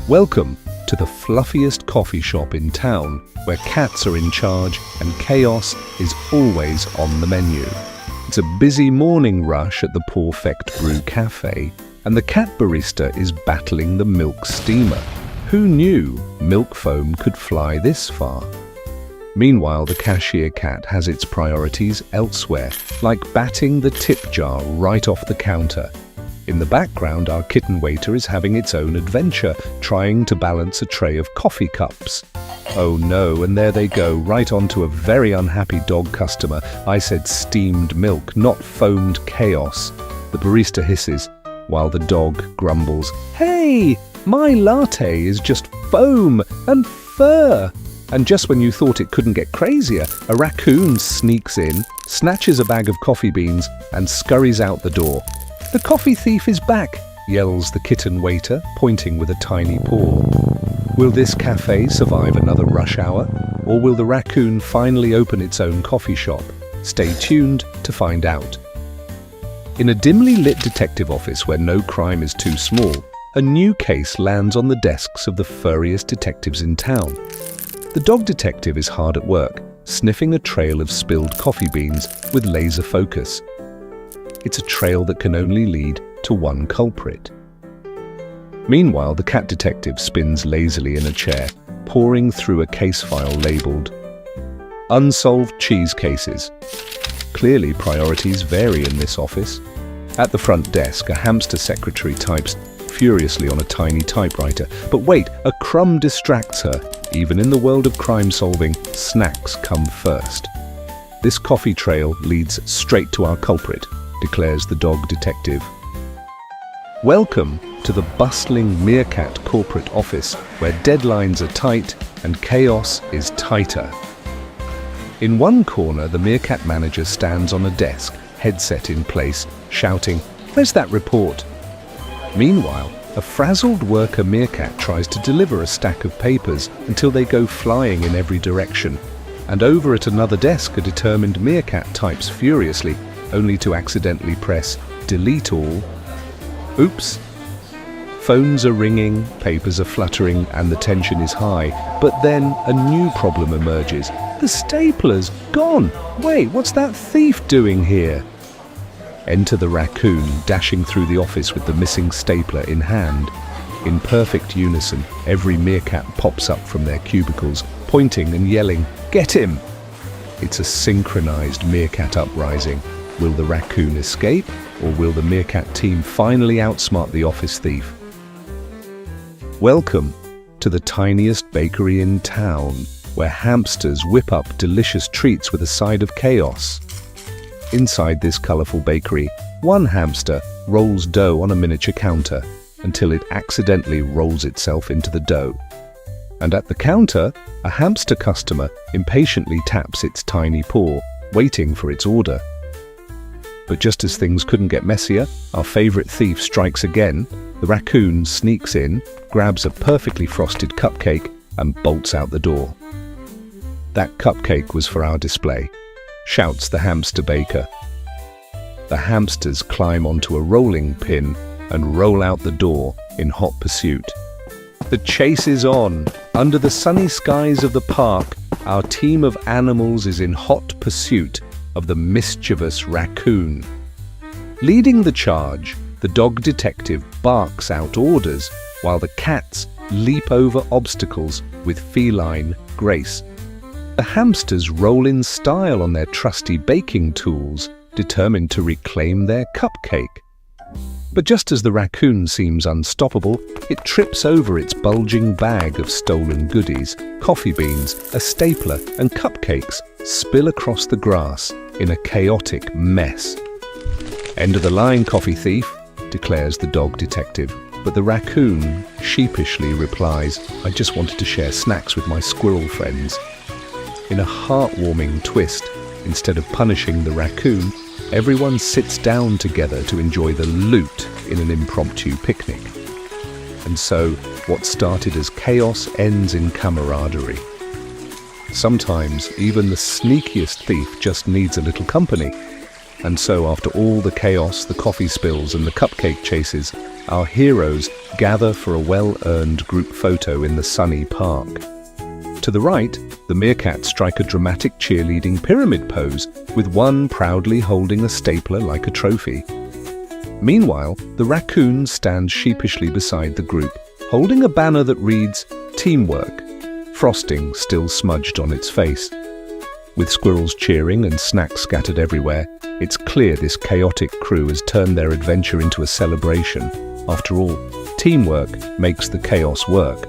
Welcome to the fluffiest coffee shop in town, where cats are in charge and chaos is always on the menu. It's a busy morning rush at the Perfect Brew Cafe, and the cat barista is battling the milk steamer. Who knew milk foam could fly this far? Meanwhile, the cashier cat has its priorities elsewhere, like batting the tip jar right off the counter. In the background, our kitten waiter is having its own adventure, trying to balance a tray of coffee cups. Oh no, and there they go, right onto a very unhappy dog customer. I said steamed milk, not foamed chaos. The barista hisses, while the dog grumbles, "Hey, my latte is just foam and fur." And just when you thought it couldn't get crazier, a raccoon sneaks in, snatches a bag of coffee beans, and scurries out the door. "The coffee thief is back," yells the kitten waiter, pointing with a tiny paw. Will this cafe survive another rush hour? Or will the raccoon finally open its own coffee shop? Stay tuned to find out. In a dimly lit detective office where no crime is too small, a new case lands on the desks of the furriest detectives in town. The dog detective is hard at work, sniffing a trail of spilled coffee beans with laser focus. It's a trail that can only lead to one culprit. Meanwhile, the cat detective spins lazily in a chair, poring through a case file labeled Unsolved Cheese Cases. Clearly, priorities vary in this office. At the front desk, a hamster secretary types furiously on a tiny typewriter. But wait, a crumb distracts her. Even in the world of crime solving, snacks come first. This coffee trail leads straight to our culprit, declares the dog detective. Welcome to the bustling Meerkat corporate office, where deadlines are tight and chaos is tighter. In one corner, the Meerkat manager stands on a desk, headset in place, shouting, "Where's that report?" Meanwhile, a frazzled worker Meerkat tries to deliver a stack of papers until they go flying in every direction. And over at another desk, a determined Meerkat types furiously, only to accidentally press delete all. Oops. Phones are ringing, papers are fluttering, and the tension is high. But then a new problem emerges. The stapler's gone! Wait, what's that thief doing here? Enter the raccoon, dashing through the office with the missing stapler in hand. In perfect unison, every meerkat pops up from their cubicles, pointing and yelling, "Get him!" It's a synchronized meerkat uprising. Will the raccoon escape, or will the meerkat team finally outsmart the office thief? Welcome to the tiniest bakery in town, where hamsters whip up delicious treats with a side of chaos. Inside this colorful bakery, one hamster rolls dough on a miniature counter until it accidentally rolls itself into the dough. And at the counter, a hamster customer impatiently taps its tiny paw, waiting for its order. But just as things couldn't get messier, our favorite thief strikes again. The raccoon sneaks in, grabs a perfectly frosted cupcake, and bolts out the door. "That cupcake was for our display," shouts the hamster baker. The hamsters climb onto a rolling pin and roll out the door in hot pursuit. The chase is on. Under the sunny skies of the park, our team of animals is in hot pursuit of the mischievous raccoon. Leading the charge, the dog detective barks out orders, while the cats leap over obstacles with feline grace. The hamsters roll in style on their trusty baking tools, determined to reclaim their cupcake. But just as the raccoon seems unstoppable, it trips over its bulging bag of stolen goodies. Coffee beans, a stapler, and cupcakes spill across the grass in a chaotic mess. "End of the line, coffee thief," declares the dog detective. But the raccoon sheepishly replies, "I just wanted to share snacks with my squirrel friends." In a heartwarming twist, instead of punishing the raccoon, everyone sits down together to enjoy the loot in an impromptu picnic. And so, what started as chaos ends in camaraderie. Sometimes, even the sneakiest thief just needs a little company. And so after all the chaos, the coffee spills and the cupcake chases, our heroes gather for a well-earned group photo in the sunny park. To the right, the meerkats strike a dramatic cheerleading pyramid pose, with one proudly holding a stapler like a trophy. Meanwhile, the raccoon stands sheepishly beside the group, holding a banner that reads, "Teamwork," frosting still smudged on its face. With squirrels cheering and snacks scattered everywhere, it's clear this chaotic crew has turned their adventure into a celebration. After all, teamwork makes the chaos work.